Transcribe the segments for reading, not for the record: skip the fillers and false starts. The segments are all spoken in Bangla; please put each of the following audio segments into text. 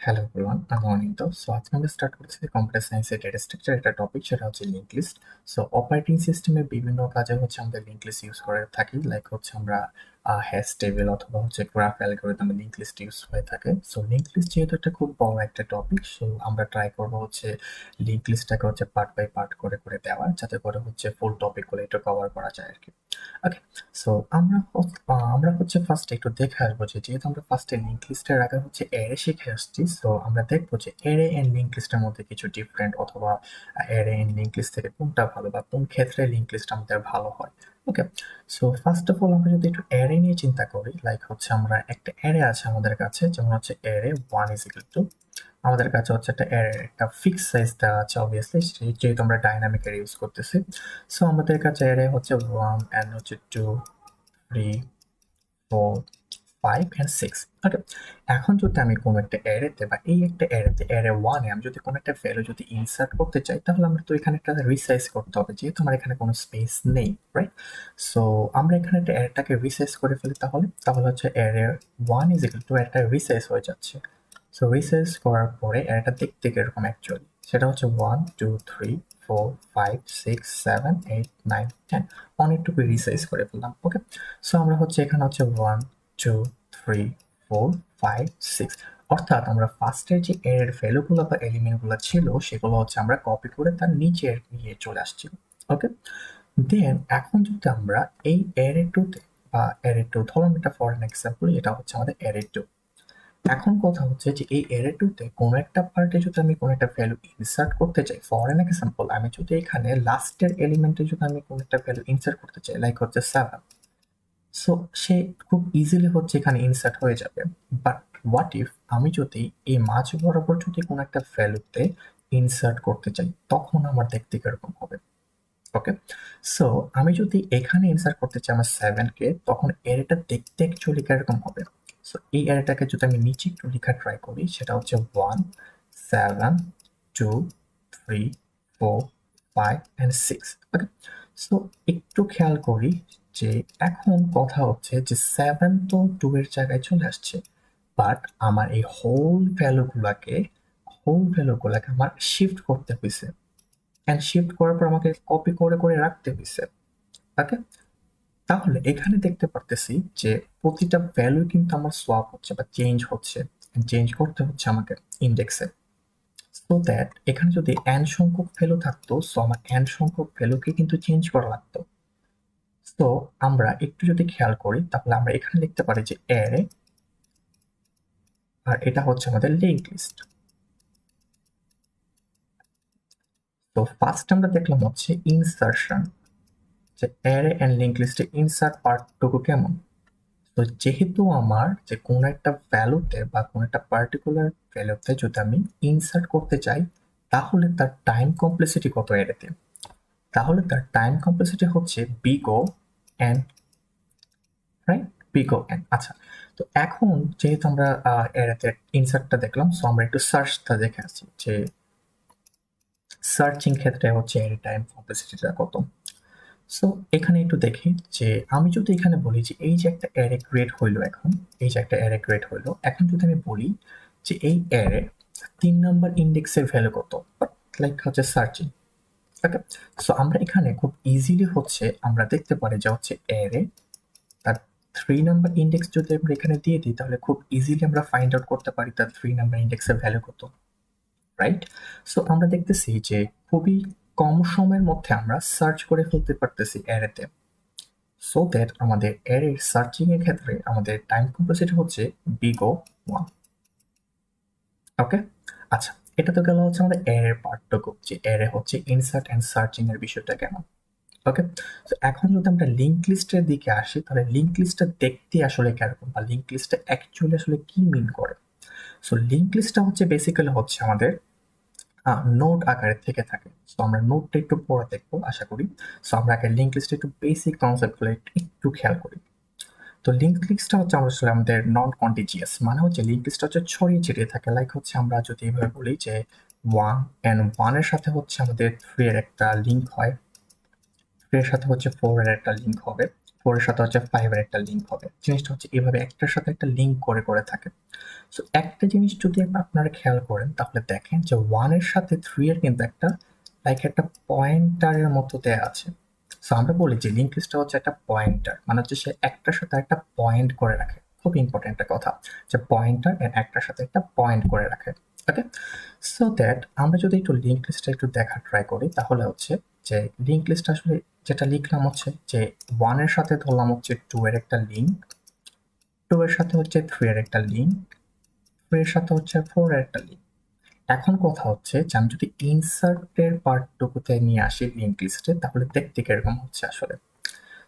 হ্যালো এভরিওয়ান, আমি অনিন্দ। সো আজকে আমরা স্টার্ট করছি কম্পিউটার সায়েন্সের ডেটা স্ট্রাকচার একটা টপিক, সেটা হচ্ছে লিঙ্ক লিস্ট। সো অপারেটিং সিস্টেমের বিভিন্ন কাজে হচ্ছে আমরা লিঙ্ক লিস্ট ইউজ করে থাকি, লাইক হচ্ছে আমরা হ্যাশ টেবিল অথবা হচ্ছে গ্রাফ অ্যালগরিদমে লিঙ্ক লিস্ট ইউজ হয়ে থাকে। সো লিঙ্ক লিস্ট যেহেতু একটা খুব বড় একটা টপিক, সো আমরা ট্রাই করবো হচ্ছে লিঙ্ক লিস্টটাকে হচ্ছে পার্ট বাই পার্ট করে করে দেওয়ার, যাতে করে হচ্ছে ফুল টপিকগুলো একটু কভার করা যায় আর কি। ওকে, সো আমরা হচ্ছে ফার্স্টে একটু দেখে আসবো যে যেহেতু আমরা ফার্স্টে লিঙ্ক লিস্টের আগে হচ্ছে অ্যারে শিখে আসছি, সো আমরা দেখবো যে অ্যারে এন্ড লিঙ্ক লিস্টের মধ্যে কিছু ডিফারেন্ট, অথবা অ্যারে এন্ড লিঙ্ক লিস্ট থেকে কোনটা ভালো বা কোন ক্ষেত্রে লিঙ্ক লিস্ট আমাদের ভালো হয়। ওকে, সো ফার্স্ট অফ অল আমরা যদি একটু অ্যারে নিয়ে চিন্তা করি, লাইক হচ্ছে আমরা একটা অ্যারে আছে আমাদের কাছে, যেমন হচ্ছে অ্যারে 1 = 2। আমাদের কাছে হচ্ছে একটা অ্যারে একটা ফিক্স সাইজ দেওয়া আছে, অবভিয়াসলি যেহেতু আমরা ডাইনামিক অ্যারে ইউজ করতেছি। সো আমাদের কাছে অ্যারে হচ্ছে 1 and হচ্ছে 2, 3, 4, 5 and 6। ওকে, এখন যদি আমি কোনো একটা অ্যারেতে বা এই একটা অ্যারেতে অ্যারে 1 এ আমি যদি কোনো একটা ভ্যালু যদি ইনসার্ট করতে চাই, তাহলে আমরা তো এখানে একটা রিসাইজ করতে হবে, যেহেতু আমার এখানে কোনো স্পেস নেই, রাইট? সো আমরা এখানে একটা অ্যারেটাকে রিসাইজ করে ফেলি, তাহলে হচ্ছে অ্যারে 1 = একটা রিসাইজ হয়ে যাচ্ছে। সো রিসার্চ করার পরে এটা দেখতে কিরকম অ্যাকচুয়ালি, সেটা হচ্ছে 1 2 3 4 5 6 7 8 9 10 অনেকটুকু রিসাইজ করে ফেললাম। ওকে, সো আমরা হচ্ছে এখানে হচ্ছে 1 2 3 4 5 6, অর্থাৎ আমরা ফার্স্টের যে এর ভ্যালুগুলো বা এলিমেন্টগুলো ছিল সেগুলো হচ্ছে আমরা কপি করে তার নিচে নিয়ে চলে আসছি। ওকে, দেন এখন যদি আমরা এই অ্যারে টুতে বা অ্যারে টু, ধরুন এটা ফর এন এক্সাম্পল, এটা হচ্ছে আমাদের অ্যারে টু। এখন কথা হচ্ছে যে এই অ্যারে টুতে কোনো একটা পার্টে যদি আমি কোনো একটা ভ্যালু ইনসার্ট করতে চাই, ফর এন এক্সাম্পল আমি যদি এখানে লাস্টের এলিমেন্টে যদি আমি কোনো একটা ভ্যালু ইনসার্ট করতে চাই, লাইক হচ্ছে 7, সো সে খুব ইজিলি হচ্ছে এখানে ইনসার্ট হয়ে যাবে। বাট হোয়াট ইফ আমি যদি এই মাঝ বরাবর যদি কোনো একটা ভ্যালুতে ইনসার্ট করতে চাই, তখন আমার দেখতে কিরকম হবে? ওকে, সো আমি যদি এখানে ইনসার্ট করতে চাই আমার 7 কে, তখন অ্যারেটা দেখতে অ্যাকচুয়ালি কিরকম হবে? সো এই অ্যারেটাকে যদি আমি নিচে একটু লেখা ট্রাই করি, সেটা হচ্ছে 1 7 2 3 4 5 and 6। ওকে, সো একটু খেয়াল করি যে এখন কথা হচ্ছে যে 7 তো 2 এর জায়গায় চলে আসছে, বাট আমার এই হোল ভ্যালুগুলাকে আমার শিফট করতে হয়েছে, অ্যান্ড শিফট করার পর আমাকে কপি করে করে রাখতে হয়েছে। ওকে, তাহলে এখানে দেখতে পারতেছি যে প্রতিটা ভ্যালু কিন্তু আমার সোয়াপ হচ্ছে বা চেঞ্জ করতে হচ্ছে আমাকে ইন্ডেক্সে। সো দ্যাট এখানে যদি n সংখ্যক ভ্যালু থাকতো, সো আমার n সংখ্যক ভ্যালুকে কিন্তু চেঞ্জ করা লাগতো। তো আমরা একটু যদি খেয়াল করি, তাহলে আমরা এখানে লিখতে পারি যে অ্যারে, আর এটা হচ্ছে আমাদের লিঙ্ক লিস্ট। তো ফার্স্ট আমরা দেখলাম হচ্ছে ইনসার্শন, যে অ্যারে এন্ড লিঙ্ক লিস্টে ইনসার্ট পার্টটুকু কেমন। তো যেহেতু আমার যে কোনো একটা ভ্যালুতে বা কোনো একটা পার্টিকুলার ভ্যালুতে যদি আমি ইনসার্ট করতে চাই, তাহলে তার টাইম কমপ্লেক্সিটি কত এটাতে? তাহলে তার টাইম কমপ্লেক্সিটি হচ্ছে big O N, right? Big O N. আচ্ছা, তো এখন যেহেতু আমরা এটাতে ইনসার্টটা দেখলাম, সো আমরা একটু সার্চটা দেখে আসি যে সার্চিং ক্ষেত্রে হচ্ছে এর টাইম কমপ্লেক্সিটিটা কত। সো এখানে একটু দেখি যে আমি যদি এখানে বলি যে এই যে একটা অ্যারে ক্রিয়েট হইলো, এখন যদি আমি বলি যে এই অ্যারে 3 নাম্বার ইন্ডেক্সের ভ্যালু কত, লাইক হচ্ছে সার্চিং। ওকে, সো আমরা এখানে খুব ইজিলি হচ্ছে আমরা দেখতে পারি যে হচ্ছে অ্যারে তার 3 নাম্বার ইন্ডেক্স যদি আমরা এখানে দিয়ে দিই, তাহলে খুব ইজিলি আমরা ফাইন্ড আউট করতে পারি তার 3 নাম্বার ইন্ডেক্সের ভ্যালু কত, রাইট? সো আমরা দেখতেছি যে খুবই কম সময়ের মধ্যে আমরা সার্চ করে ফেলতে পারতেছি অ্যারেতে, সো দ্যাট আমাদের অ্যারের সার্চিং এর ক্ষেত্রে আমাদের টাইম কমপ্লেক্সিটি হচ্ছে বিগ ও 1। ওকে, আচ্ছা, এটা তো গেল হচ্ছে আমাদের অ্যারের পার্টটুকু, যে অ্যারে হচ্ছে ইনসার্ট এন্ড সার্চিং এর বিষয়টা কেমন। ওকে, তো এখন যদি আমরা লিঙ্ক লিস্টের দিকে আসি, তাহলে লিঙ্ক লিস্টটা দেখতে আসলে কিরকম বা লিঙ্ক লিস্টটা অ্যাকচুয়ালি আসলে কি মিন করে। সো লিঙ্ক লিস্টটা হচ্ছে বেসিক্যালি হচ্ছে আমাদের নোট আকারে থেকে থাকে। সো আমরা নোটটা একটু পরে দেখবো আশা করি। সো আমরা আগে লিঙ্ক লিস্টে একটু বেসিক কনসেপ্টগুলো একটু খেয়াল করি। তো লিঙ্ক লিস্টটা হচ্ছে আসলে আমাদের নন কন্টিজিয়াস, মানে হচ্ছে লিঙ্ক লিস্টটা হচ্ছে ছড়িয়ে ছিটিয়ে থাকে, লাইক হচ্ছে আমরা যদি এভাবে বলি যে 1 এর সাথে হচ্ছে আমাদের 3 এর একটা লিঙ্ক হয়, 3 এর সাথে হচ্ছে 4 এর একটা লিঙ্ক হবে, 4 এর সাথে হচ্ছে 5 এর একটা লিঙ্ক হবে। জিনিসটা হচ্ছে এভাবে একটার সাথে একটা লিঙ্ক করে, করে থাকে। সো একটা জিনিস যদি আপনারা খেয়াল করেন তাহলে দেখেন যে 1 এর সাথে 3 এর কিন্তু একটা একটা পয়েন্টারের মতো দেয়া আছে। সো আমরা বলি যে লিঙ্ক লিস্টটা হচ্ছে একটা পয়েন্টার, মানে হচ্ছে সে একটার সাথে একটা পয়েন্ট করে রাখে। খুব ইম্পর্টেন্ট একটা কথা, যে পয়েন্টার এন্ড একটার সাথে একটা পয়েন্ট করে রাখে। ওকে, সো দ্যাট আমরা যদি একটু লিঙ্ক লিস্টটা একটু দেখার ট্রাই করি তাহলে হচ্ছে যে লিঙ্ক লিস্ট আসলে যেটা লিখলাম হচ্ছে যে 1 এর সাথে ধরলাম হচ্ছে 2 এর একটা লিঙ্ক, 2 এর সাথে হচ্ছে 3 এর একটা লিঙ্ক, 3 এর সাথে হচ্ছে 4 এর একটা লিঙ্ক। এখন কথা হচ্ছে যে আমি যদি ইনসার্টের পার্টটুকুতে নিয়ে আসি লিঙ্ক লিস্টে তাহলে দেখতে কিরকম হচ্ছে আসলে।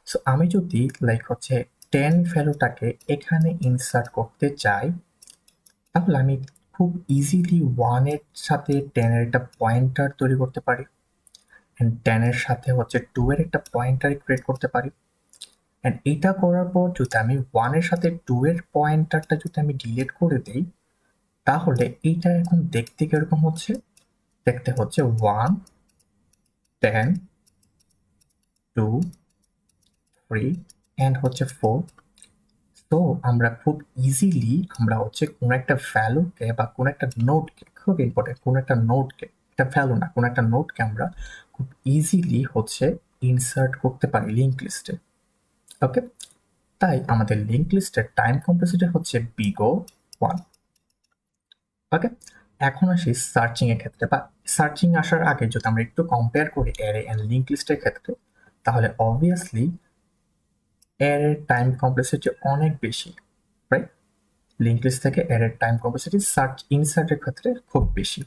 সো আমি যদি হচ্ছে 10 ভ্যালুটাকে এখানে ইনসার্ট করতে চাই তাহলে আমি খুব ইজিলি 1 এর সাথে 10 এর একটা পয়েন্টার তৈরি করতে পারি, এন্ড 10 এর সাথে হচ্ছে 2 এর একটা পয়েন্টার ক্রিয়েট করতে পারি। এন্ড এটা করার পর যদি আমি 1 এর সাথে 2 এর পয়েন্টারটা যদি আমি ডিলিট করে দেই তাহলে এইটা এখন দেখতে কিরকম হচ্ছে, দেখতে হচ্ছে 1, 10, 2, 3 এন্ড হচ্ছে 4। তো আমরা খুব ইজিলি আমরা হচ্ছে কোন একটা ভ্যালুকে বা কোন একটা নোডকে, খুব ইম্পর্টেন্ট, কোন একটা নোডকে, এটা ভ্যালু না, কোন একটা নোডকে আমরা খুব ইজিলি হচ্ছে ইনসার্ট করতে পারি লিঙ্ক লিস্টে। ওকে, তাই আমাদের লিঙ্ক লিস্টের টাইম কমপ্লেক্সিটি হচ্ছে বিগ ও 1। ওকে, এখন আসি সার্চিং এর ক্ষেত্রে, বা সার্চিং আসার আগে যদি আমরা একটু কম্পেয়ার করি অ্যারে এন্ড লিঙ্ক লিস্টের ক্ষেত্রে তাহলে অবভিয়াসলি অ্যারের টাইম কমপ্লেক্সিটি অনেক বেশি, রাইট? লিঙ্ক লিস্ট থেকে অ্যারের টাইম কমপ্লেক্সিটি সার্চ ইনসার্টের ক্ষেত্রে খুব বেশি।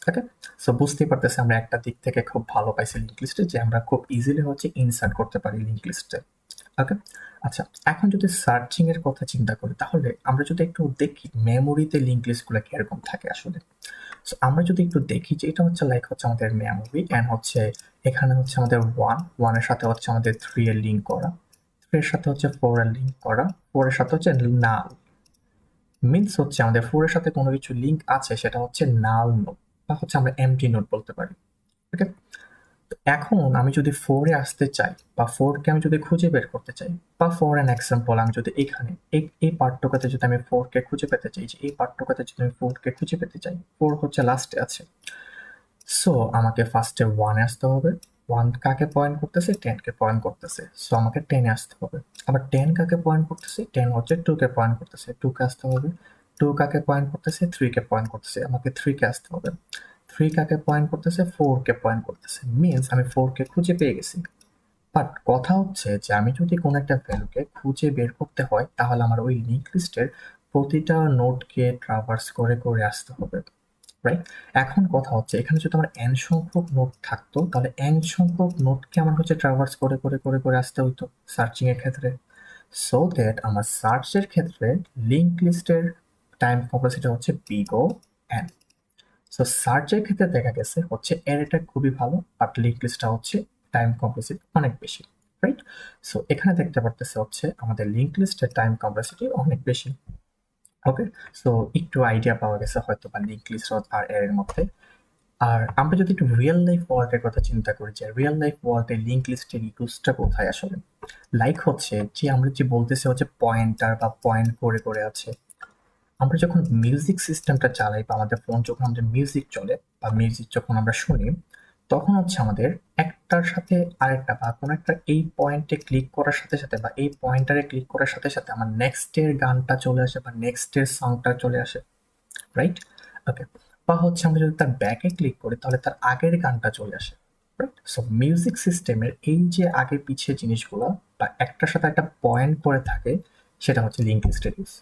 ওকে, সো বুঝতেই পারতেছি আমরা একটা দিক থেকে খুব ভালো পাইছি লিঙ্ক লিস্টে, যে আমরা খুব ইজিলি হচ্ছে ইনসার্ট করতে পারি লিঙ্ক লিস্টে। ওকে, আচ্ছা, এখন যদি সার্চিং এর কথা চিন্তা করি তাহলে আমরা যদি একটু দেখি মেমোরিতে লিঙ্ক লিস্টগুলো কিরকম থাকে আসলে। সো আমরা যদি একটু দেখি যে এটা হচ্ছে হচ্ছে আমাদের মেমোরি, এন্ড হচ্ছে এখানে হচ্ছে আমাদের 1 এর সাথে হচ্ছে আমাদের 3 এর লিঙ্ক করা, 3 এর সাথে হচ্ছে 4 এর লিঙ্ক করা, 4 এর সাথে হচ্ছে নাল, মিনস হচ্ছে আমাদের 4 এর সাথে কোনো কিছু লিঙ্ক আছে সেটা হচ্ছে নাল নোড, বা হচ্ছে আমরা এমটি নোড বলতে পারি। ওকে, এখন আমি যদি 4 এ আসতে চাই বা 4 কে আমি যদি খুঁজে বের করতে চাই, বা ফর অ্যান এক্সাম্পল আমি যদি এখানে এই পার্টটুকুতে যদি আমি 4 কে খুঁজে পেতে চাই, যে এই পার্টটুকুতে যদি আমি 4 কে খুঁজে পেতে চাই, 4 হচ্ছে লাস্টে আছে। সো আমাকে ফার্স্টে 1 এ আসতে হবে। 1 কাকে পয়েন্ট করতেছে? 10 কে পয়েন্ট করতেছে। সো আমাকে 10 এ আসতে হবে। আবার 10 কাকে পয়েন্ট করতেছে? 10 হচ্ছে 2 কে পয়েন্ট করতেছে। 2 কে আসতে হবে। 2 কাকে পয়েন্ট করতেছে? 3 কে পয়েন্ট করতেছে। আমাকে 3 কে আসতে হবে। 3 কাকে পয়েন্ট করতেছে? 4 কে পয়েন্ট করতেছে। মিনস আমি 4 কে খুঁজে পেয়ে গেছি। বাট কথা হচ্ছে যে আমি যদি কোনো একটা ভ্যালুকে খুঁজে বের করতে হয় তাহলে আমার ওই লিঙ্ক লিস্টের প্রতিটা নোডকে ট্রাভার্স করে, করে আসতে হবে। রাইট? এখন কথা হচ্ছে এখানে যদি আমার n সংখ্যক নোড থাকতো তাহলে n সংখ্যক নোডকে আমার হচ্ছে ট্রাভার্স করে, করে, করে, করে আসতে হইতো সার্চিং এর ক্ষেত্রে। সো দ্যাট আমার সার্চের ক্ষেত্রে লিঙ্ক লিস্টের টাইম কমপ্লেক্সিটি হচ্ছে বিগ ও n। সো সার্চের ক্ষেত্রে দেখা গেছে হচ্ছে অ্যারেটা খুবই ভালো, বাট লিঙ্ক লিস্টটা হচ্ছে টাইম কমপ্লেক্সিটি অনেক বেশি। রাইট? সো এখানে দেখতে পারতেছে হচ্ছে আমাদের লিঙ্ক লিস্টের টাইম কমপ্লেক্সিটি অনেক বেশি। ওকে, সো একটু আইডিয়া পাওয়া গেছে হয়তো বা লিঙ্ক লিস্ট আর অ্যারের মধ্যে। আর আমরা যদি একটু রিয়েল লাইফ ওয়ার্ল্ডের কথা চিন্তা করি যে রিয়েল লাইফ ওয়ার্ল্ডে লিঙ্ক লিস্টের ইউজটা কোথায় আসলে, লাইক হচ্ছে যে আমরা যে বলতেছি হচ্ছে পয়েন্টার বা পয়েন্ট করে করে আছে। আমরা যখন মিউজিক সিস্টেমটা চালাই বা আমাদের ফোন যখন আমাদের মিউজিক চলে বা মিউজিক যখন আমরা শুনি তখন হচ্ছে আমাদের একটার সাথে আরেকটা বা কোনো একটা এই পয়েন্টে ক্লিক করার সাথে সাথে বা এই পয়েন্টারে ক্লিক করার সাথে সাথে আমার নেক্সটের গানটা চলে আসে বা নেক্সটের সংটা চলে আসে। রাইট? ওকে, বা হচ্ছে আমরা যদি তার ব্যাকে ক্লিক করি তাহলে তার আগের গানটা চলে আসে। রাইট? সো মিউজিক সিস্টেমের এই যে আগে পিছিয়ে জিনিসগুলো বা একটার সাথে একটা পয়েন্ট করে থাকে সেটা হচ্ছে লিঙ্ক লিস্টের ইউজ।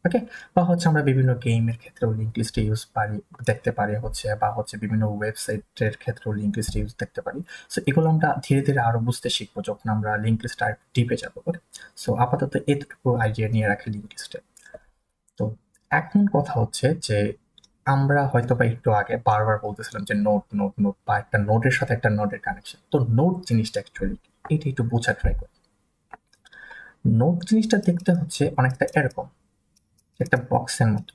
ওকে, বা হচ্ছে আমরা বিভিন্ন গেমের ক্ষেত্রেও লিঙ্ক লিস্টে ইউজ পারি দেখতে পারি হচ্ছে, বা হচ্ছে বিভিন্ন ওয়েবসাইটের ক্ষেত্রেও লিঙ্ক লিস্টে ইউজ দেখতে পারি। সো এগুলো আমরা ধীরে ধীরে আরো বুঝতে শিখবো যখন আমরা লিঙ্ক লিস্ট আর ডিপে যাবো। ওকে, সো আপাতত এতটুকু আইডিয়া নিয়ে রাখি লিঙ্ক লিস্টে। তো এখন কথা হচ্ছে যে আমরা হয়তো বা একটু আগে বারবার বলতেছিলাম যে নোট নোট নোট বা একটা নোটের সাথে একটা নোটের কানেকশন। তো নোট জিনিসটা অ্যাকচুয়ালি এটা একটু বোঝার ট্রাই করি। নোট জিনিসটা দেখতে হচ্ছে অনেকটা এরকম, একটা বক্সের মতো।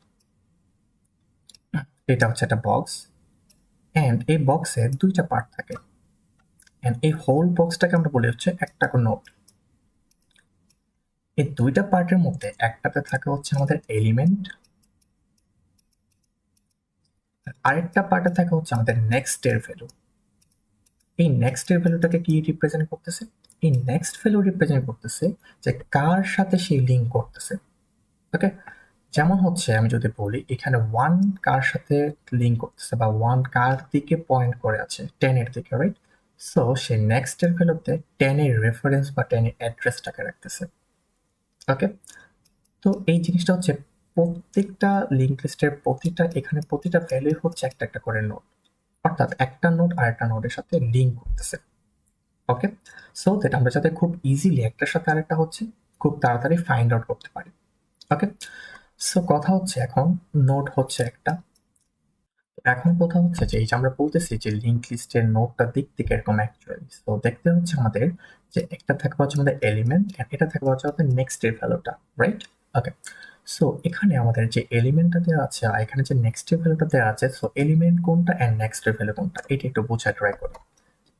এটা হচ্ছে একটা বক্স, এন্ড এই বক্সে দুইটা পার্ট থাকে, এন্ড এই হোল বক্সটাকে আমরা বলি হচ্ছে একটা নোট। এই দুইটা পার্টের মধ্যে একটাতে থাকে হচ্ছে আমাদের এলিমেন্ট, আরেকটা পার্টে থাকে হচ্ছে আমাদের নেক্সট এর ভ্যালু। এই নেক্সট এর ভ্যালুটাকে কি রিপ্রেজেন্ট করতেছে? এই নেক্সট ভ্যালু রিপ্রেজেন্ট করতেছে যে কার সাথে সে লিঙ্ক করতেছে। ওকে, যেমন হচ্ছে আমি যদি বলি এখানে 1 কার সাথে লিঙ্ক করতেছে বা 1 কার দিকে পয়েন্ট করে আছে, 10 এর দিকে, রাইট? সো সে নেক্সট এর ভ্যালুতে 10 এর রেফারেন্স বা 10 এর অ্যাড্রেসটাকে রাখতেছে। ওকে, তো এই জিনিসটা হচ্ছে প্রত্যেকটা লিঙ্ক লিস্টের প্রতিটা ভ্যালু হচ্ছে একটা একটা করে নোড, অর্থাৎ একটা নোড আরেকটা নোডের সাথে লিঙ্ক করতেছে। ওকে, সো দ্যাট আমরা যাতে খুব ইজিলি একটার সাথে আরেকটা হচ্ছে খুব তাড়াতাড়ি ফাইন্ড আউট করতে পারি। ওকে, সো কথা হচ্ছে এখন নোড হচ্ছে একটা। এখন কথা হচ্ছে যে এই যে আমরা বলতেছি যে লিঙ্ক লিস্টের নোডটা দেখতে কিরকম অ্যাকচুয়ালি, তো দেখতে হচ্ছে আমাদের যে একটা থাকবে হচ্ছে আমাদের এলিমেন্ট, এটা থাকবে হচ্ছে আমাদের নেক্সট এর ভ্যালুটা, রাইট? ওকে, সো এখানে আমাদের যে এলিমেন্টটা দেওয়া আছে আর এখানে যে নেক্সট এর ভ্যালুটা দেওয়া আছে, সো এলিমেন্ট কোনটা এন্ড নেক্সট এর ভ্যালু কোনটা এটা একটু বোঝা ট্রাই করি।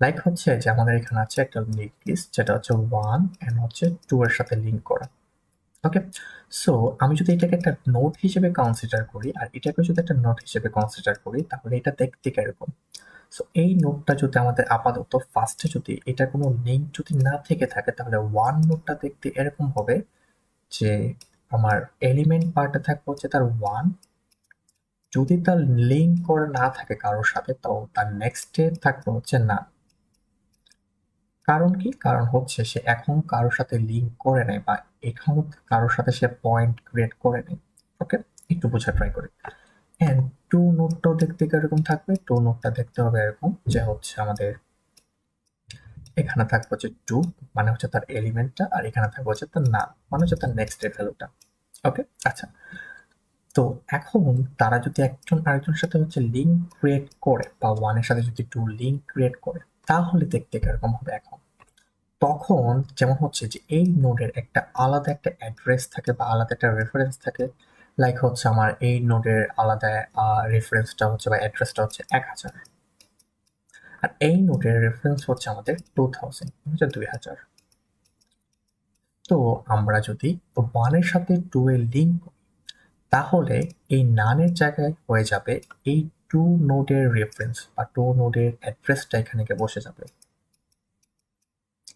লাইক হচ্ছে যে আমাদের এখানে আছে একটা লিঙ্ক লিস্ট যেটা হচ্ছে 1 এন্ড হচ্ছে 2 এর সাথে লিঙ্ক করা। ওকে, সো আমি যদি এটাকে একটা নোট হিসেবে কনসিডার করি আর এটাকে যদি একটা নোট হিসেবে কনসিডার করি তাহলে এটা দেখতে কিরকম? সো এই নোটটা যদি আমাদের আপাতত ফার্স্টে যদি এটা কোনো লিঙ্ক যদি না থেকে থাকে তাহলে 1 নোটটা দেখতে এরকম হবে যে আমার এলিমেন্ট পার্টে থাকবে হচ্ছে তার 1, যদি তার লিঙ্ক করা না থাকে কারোর সাথে তো তার নেক্সটে থাকবে হচ্ছে না। কারণ কি? কারণ হচ্ছে সে এখনো কারোর সাথে লিঙ্ক করে নাই বা এখনো কারোর সাথে সে পয়েন্ট ক্রিয়েট করে নাই। ওকে, একটু বোঝা ট্রাই করি। এন্ড টু নোটটাও দেখতে কিরকম থাকবে? টু নোটটা দেখতে হবে এরকম যে হচ্ছে আমাদের এখানে থাকবে হচ্ছে 2 মানে হচ্ছে তার এলিমেন্টটা, আর এখানে থাকবে হচ্ছে তার নাম মানে হচ্ছে তার নেক্সট এর ভ্যালুটা। ওকে, আচ্ছা, তো এখন তারা যদি একজন আরেকজনের সাথে হচ্ছে লিঙ্ক ক্রিয়েট করে বা 1 এর সাথে যদি 2 লিঙ্ক ক্রিয়েট করে তাহলে দেখতে কিরকম হবে এখন? তখন যেমন হচ্ছে যে এই নোডের একটা আলাদা একটা অ্যাড্রেস থাকে বা আলাদা একটা রেফারেন্স থাকে। লাইক হচ্ছে আমার এই নোডের আলাদা রেফারেন্সটা হচ্ছে বা অ্যাড্রেসটা হচ্ছে 1000, আর এই নোডের রেফারেন্স হচ্ছে আমাদের 2000 হচ্ছে 2000। তো আমরা যদি 1 এর সাথে 2 এর লিঙ্ক করি তাহলে এই নানের জায়গায় হয়ে যাবে এই 2 নোডের রেফারেন্স বা 2 নোডের অ্যাড্রেসটা এখানে গিয়ে বসে যাবে।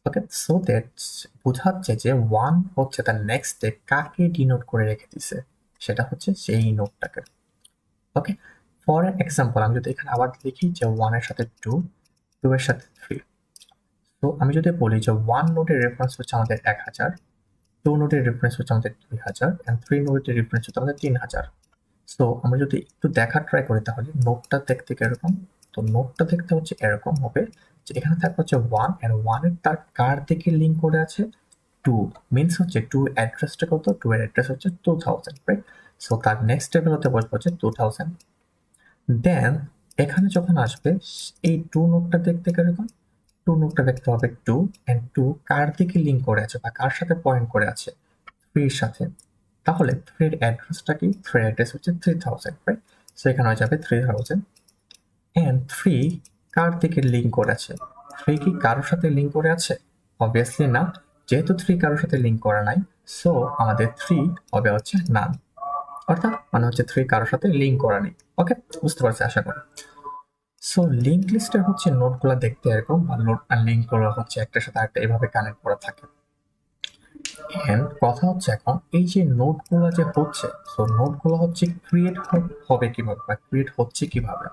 ওকে, সো দ্যাট বোঝাচ্ছে যে 1 হচ্ছে তার নেক্সট ডে কাকে ডিনোট করে রেখে দিছে, সেটা হচ্ছে সেই নোটটাকে। ওকে, ফর এক্সাম্পল আমি যদি এখানে আবার লিখি যে 1 এর সাথে 2, 2 এর সাথে 3, তো আমি যদি বলি যে 1 নোটের রেফারেন্স হচ্ছে আমাদের 1000, 2 নোটের রেফারেন্স হচ্ছে আমাদের 2000 এন্ড 3 নোটের রেফারেন্স হচ্ছে আমাদের 3000। সো আমরা যদি একটু দেখার ট্রাই করি তাহলে নোটটা দেখতে কিরকম? তো নোটটা দেখতে হচ্ছে এরকম হবে যে এখানে থাকবে হচ্ছে 1 এন্ড 1 এর তার কার থেকে লিঙ্ক করে আছে 2, মিনস হচ্ছে 2 অ্যাড্রেসটা কত? 2 এর অ্যাড্রেস হচ্ছে 2000, রাইট? সো তার নেক্সট টেবিল হতে বলবো হচ্ছে 2000। দেন এখানে যখন আসবে এই 2 নোটটা দেখতে কিরকম? 2 নোটটা দেখতে হবে 2 এন্ড 2 কার দিকে লিঙ্ক করে আছে বা কার সাথে পয়েন্ট করে আছে? 3 এর সাথে। তাহলে 3 এর অ্যাড্রেসটা কি? 3 এর অ্যাড্রেস হচ্ছে 3000, রাইট? সো এখানে হয়ে যাবে 3000 এন্ড 3 কার দিকে লিঙ্ক করে আছে? 3 কি কারোর সাথে লিঙ্ক করে আছে? অবভিয়াসলি না। যেহেতু 3 কারোর সাথে লিঙ্ক করা নাই, সো আমাদের 3 হবে হচ্ছে নান, অর্থাৎ মানে হচ্ছে 3 কারোর সাথে লিঙ্ক করা নেই। ওকে, বুঝতে পারছি আশা করি। সো লিঙ্ক লিস্টের হচ্ছে নোটগুলো দেখতে এরকম বা নোট আর লিঙ্ক গুলো হচ্ছে একটার সাথে আরেকটা এভাবে কানেক্ট করা থাকে। এন্ড কথা হচ্ছে এখন এই যে নোটগুলো যে হচ্ছে, সো নোটগুলো হচ্ছে ক্রিয়েট হবে কিভাবে বা ক্রিয়েট হচ্ছে কিভাবে,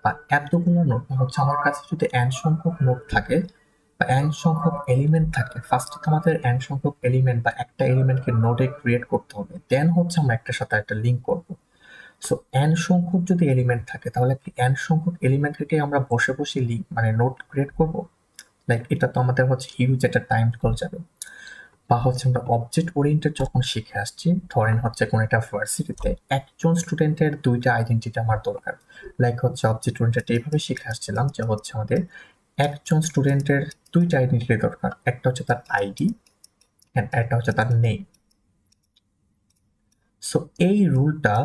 বা এতগুলো নোট হচ্ছে আমার কাছে যদি n সংখ্যক নোট থাকে বা n সংখ্যক এলিমেন্ট থাকে, ফার্স্ট আমাদের n সংখ্যক এলিমেন্ট বা একটা এলিমেন্টকে নোডে ক্রিয়েট করতে হবে, দেন হচ্ছে আমরা একটার সাথে একটা লিঙ্ক করব। সো n সংখ্যক যদি এলিমেন্ট থাকে তাহলে কি n সংখ্যক এলিমেন্টকে আমরা বসে বসে লিঙ্ক মানে নোট ক্রিয়েট করব? লাইক এটা তো আমাদের হচ্ছে হিউজ একটা টাইম কল যাবে। বা হচ্ছে আমরা অবজেক্ট ওরিয়েন্টেড যখন শিখে আসছি, ধরেন হচ্ছে কোন একটা ভার্সিটিতে একজন স্টুডেন্টের দুইটা আইডেন্টিটি আমার দরকার। লাইক হচ্ছে অবজেক্ট ওরিয়েন্টেড এইভাবে শিখে আসছিলাম যে হচ্ছে আমাদের একজন স্টুডেন্টের দুইটা আইডেন্টিটি দরকার, একটা হচ্ছে তার আইডি এন্ড একটা হচ্ছে তার নেম। সো এই রুলটা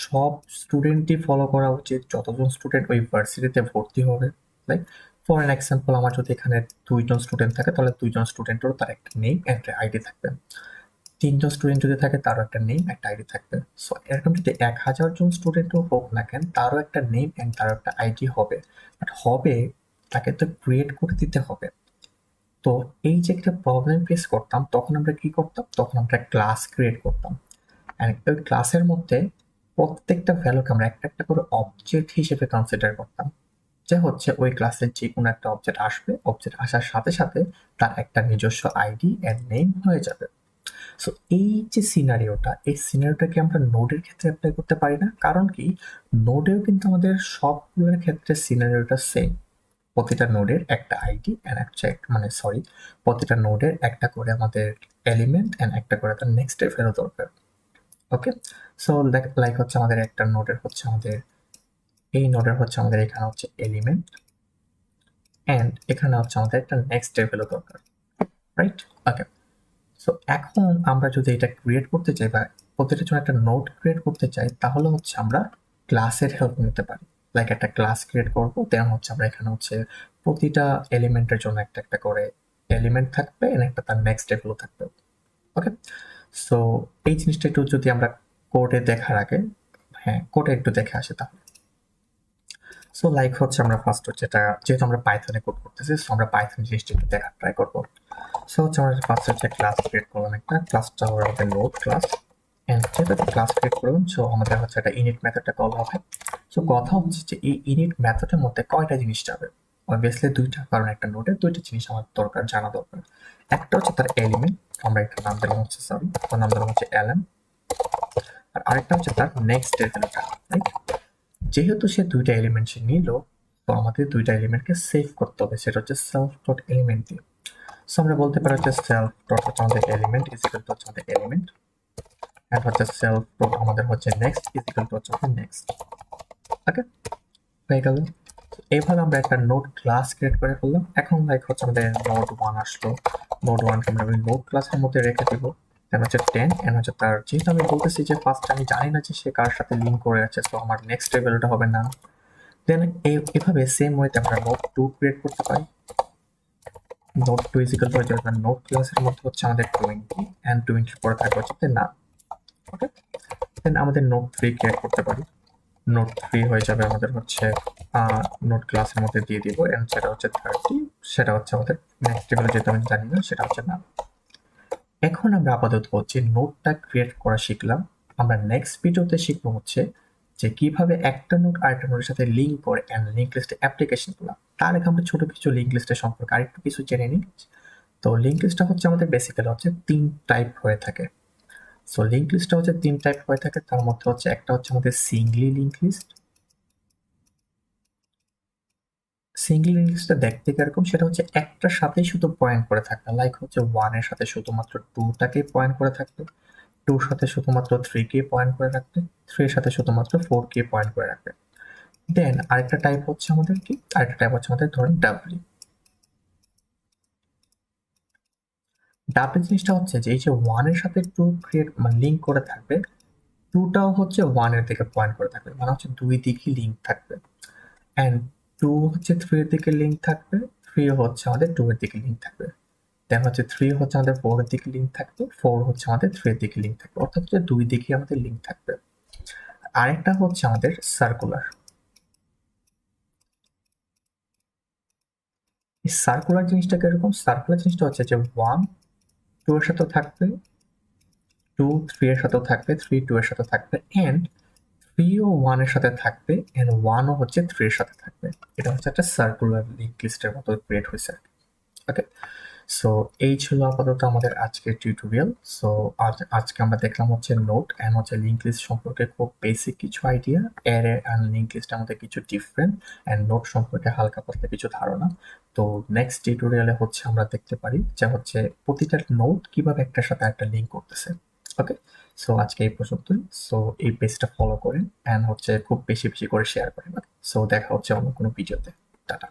সব স্টুডেন্টই ফলো করা উচিত যতজন স্টুডেন্ট ওই ভার্সিটিতে ভর্তি হবে। লাইক ফর এন এক্সাম্পল আমার যদি এখানে 2 জন স্টুডেন্ট থাকে তাহলে 2 জন স্টুডেন্টেরও তার একটা নেম এন্ড আইডি থাকবে। 3 জন স্টুডেন্ট যদি থাকে তারও একটা নেম একটা আইডি থাকবে। সো এরকম যদি 1000 জন স্টুডেন্টও হোক না কেন তারও একটা নেম অ্যান্ড তারও একটা আইডি হবে। বাট হবে তাকে তো ক্রিয়েট করে দিতে হবে। তো এই যে একটা প্রবলেম ফেস করতাম তখন আমরা কি করতাম, তখন আমরা ক্লাস ক্রিয়েট করতাম। অ্যান্ড ওই ক্লাসের মধ্যে প্রত্যেকটা ভ্যালুকে আমরা একটা একটা করে অবজেক্ট হিসেবে কনসিডার করতাম। যে হচ্ছে ওই ক্লাসের যে কোনো একটা অবজেক্ট আসবে, অবজেক্ট আসার সাথে সাথে তার একটা নিজস্ব আইডি অ্যান্ড নেম হয়ে যাবে। সো এই যে সিনারিওটা, এই সিনারিওটাকে আমরা নোডের ক্ষেত্রে অ্যাপ্লাই করতে পারি না? কারণ কি, নোডেও কিন্তু আমাদের সবগুলোর ক্ষেত্রে সিনারিওটা সেম। প্রতিটা নোডের একটা আইডি অ্যান্ড একটা মানে সরি, প্রতিটা নোডের একটা করে আমাদের এলিমেন্ট অ্যান্ড একটা করে তার নেক্সট ফেরত দরকার। ওকে, সো লাইক হচ্ছে আমাদের একটা নোডের হচ্ছে আমাদের এই নোডের হচ্ছে আমাদের এখানে হচ্ছে এলিমেন্ট অ্যান্ড এখানে হচ্ছে আমাদের একটা নেক্সট লেভেলও দরকার, রাইট? ওকে, সো এখন আমরা যদি এটা ক্রিয়েট করতে চাই বা প্রতিটার জন্য একটা নোড ক্রিয়েট করতে চাই তাহলে হচ্ছে আমরা ক্লাসের হেল্প নিতে পারি। লাইক একটা ক্লাস ক্রিয়েট করবো, দেন হচ্ছে আমরা এখানে হচ্ছে প্রতিটা এলিমেন্টের জন্য একটা একটা করে এলিমেন্ট থাকবে and একটা তার নেক্সট লেভেলও থাকবে। ওকে, সো এই জিনিসটা একটু যদি আমরা কোডে দেখার আগে, হ্যাঁ কোডে একটু দেখে আসি তাহলে। সো লাইক হচ্ছে আমরা ফার্স্ট হচ্ছে এটা যেহেতু আমরা পাইথনে কোড করতেছি, সো আমরা পাইথন জিনিসটা একটু দেখার ট্রাই করবো। সো হচ্ছে আমরা ফার্স্ট হচ্ছে ক্লাস ক্রিয়েট করলাম, একটা ক্লাসটা হলো আমাদের নোড ক্লাস এন্ড যেহেতু ক্লাস ক্রিয়েট করলাম সো আমাদের হচ্ছে একটা ইনিট মেথডটা কল হবে। সো কথা হচ্ছে যে এই ইনিট মেথডের মধ্যে কয়টা জিনিস যাবে? অবভিয়াসলি দুইটা, কারণ একটা নোডের দুইটা জিনিস আমার দরকার, জানা দরকার। একটা হচ্ছে তার এলিমেন্ট, আমরা একটা নাম দিলাম হচ্ছে সরি ওর নাম দিলাম হচ্ছে এলএম, আর আরেকটা হচ্ছে তার নেক্সট ভ্যালুটা, রাইট? যেহেতু সে দুইটা এলিমেন্ট সে নিল, তো আমাদের দুইটা এলিমেন্টকে সেভ করতে হবে, সেটা হচ্ছে সেলফ ডট এলিমেন্ট দিয়ে। সো আমরা বলতে পারি হচ্ছে সেলফ ডট হচ্ছে আমাদের এলিমেন্ট ইজ ইকুয়াল টু হচ্ছে আমাদের এলিমেন্ট এন্ড হচ্ছে সেলফ ডট আমাদের হচ্ছে নেক্সট ইজ ইকুয়াল টু হচ্ছে আমাদের নেক্সট। ওকে, হয়ে গেল। এইভাবে আমরা একটা নোড ক্লাস ক্রিয়েট করে ফেললাম। এখন লাইক হচ্ছে আমাদের নোড 1 আসলো, নোড 1 কে আমরা নোড ক্লাসের মধ্যে রেখে দিব। দেন হচ্ছে 10 এন্ড হচ্ছে তার যেহেতু আমি বলতেছি যে ফার্স্ট আমি জানি না যে সে কার সাথে লিংক করে আছে, সো আমার নেক্সট লেভেলটা হবে না। দেন এভাবে সেম ওয়েতে আমরা নোড 2 ক্রিয়েট করতে পারি। নোড 2 ইজ ইকুয়াল টু হচ্ছে নোড ক্লাসের মধ্যে হচ্ছে আমাদের 20 এন্ড 20 পরে থাকবে হচ্ছে না। ওকে, দেন আমাদের নোড 3 ক্রিয়েট করতে পারি। নোড 3 হয়ে যাবে আমাদের হচ্ছে নোড ক্লাসের মধ্যে দিয়ে দিব এন্ড সেটা হচ্ছে 30, সেটা হচ্ছে আমাদের নেক্সট লেভেলে যেটা আমি জানি না সেটা হচ্ছে না। এখন আমরা আপাতত হচ্ছে নোডটা ক্রিয়েট করা শিখলাম। আমরা নেক্সট ভিডিওতে শিখবো হচ্ছে যে কিভাবে একটা নোড আরেকটা নোডের সাথে লিঙ্ক করে এন্ড লিঙ্ক লিস্টে অ্যাপ্লিকেশন করলাম। তার আগে আমরা ছোট কিছু লিঙ্ক লিস্টের সম্পর্কে আরেকটু কিছু জেনে নিই। তো লিঙ্ক লিস্টটা হচ্ছে আমাদের বেসিক্যালি হচ্ছে 3 টাইপ হয়ে থাকে। সো লিঙ্ক লিস্টটা হচ্ছে 3 টাইপ হয়ে থাকে, তার মধ্যে হচ্ছে একটা হচ্ছে আমাদের Singoli link list. Single link লিস্টটা দেখতে কিরকম, সেটা হচ্ছে একটার সাথেই শুধু পয়েন্ট করে থাকবে। লাইক হচ্ছে 1 এর সাথে শুধুমাত্র 2 টাকে পয়েন্ট করে থাকবে, 2 এর সাথে শুধুমাত্র 3 কে পয়েন্ট করে রাখবে, 3 এর সাথে শুধুমাত্র 4 কে পয়েন্ট করে রাখবে। দেন আরেকটা টাইপ হচ্ছে আমাদের কি, আরেকটা টাইপ হচ্ছে আমাদের ধরেন ডাবলি। ডাবলি জিনিসটা হচ্ছে যে এই যে 1 এর সাথে 2 ক্রিয়েট মানে লিঙ্ক করে থাকবে, 2 টাও হচ্ছে 1 এর দিকে পয়েন্ট করে থাকবে, মানে হচ্ছে দুই দিকেই লিঙ্ক থাকবে। অ্যান্ড 2 হচ্ছে 3 এর দিকে লিঙ্ক থাকবে, 3 হচ্ছে আমাদের 2 এর দিকে লিঙ্ক থাকবে। দেন হচ্ছে 3 হচ্ছে আমাদের 4 এর দিকে লিঙ্ক থাকবে, 4 হচ্ছে আমাদের 3 এর দিকে লিঙ্ক থাকবে, অর্থাৎ হচ্ছে দুই দিকেই আমাদের লিঙ্ক থাকবে। আরেকটা হচ্ছে আমাদের সার্কুলার। এই সার্কুলার জিনিসটা কিরকম, সার্কুলার জিনিসটা হচ্ছে যে 1 2 এর সাথেও থাকবে, 2 3 এর সাথেও থাকবে, 3 2 এর সাথে থাকবে এন্ড 3 ও 1 এর সাথে থাকবে এন্ড 1 ও হচ্ছে 3 এর সাথে থাকবে। এটা হচ্ছে একটা সার্কুলার লিঙ্ক লিস্টের মতো ক্রিয়েট হয়েছে। ওকে, সো এই ছিল আপাতত আমাদের আজকের টিউটোরিয়াল। সো আজকে আমরা দেখলাম হচ্ছে নোড এন্ড হচ্ছে লিঙ্ক লিস্ট সম্পর্কে খুব বেসিক কিছু আইডিয়া, অ্যারে এন্ড লিঙ্ক লিস্টের মধ্যে কিছু ডিফারেন্ট এন্ড নোড সম্পর্কে হালকা পাতলা কিছু ধারণা। তো নেক্সট টিউটোরিয়ালে হচ্ছে আমরা দেখতে পারি যে হচ্ছে প্রতিটা নোড কিভাবে একটার সাথে একটা লিঙ্ক করতেছে। ওকে, সো আজকে এই পর্যন্তই। সো এই পেজটা ফলো করেন এন্ড হচ্ছে খুব বেশি বেশি করে শেয়ার করেন। সো দেখা হচ্ছে অন্য কোনো ভিডিওতে। টাটা।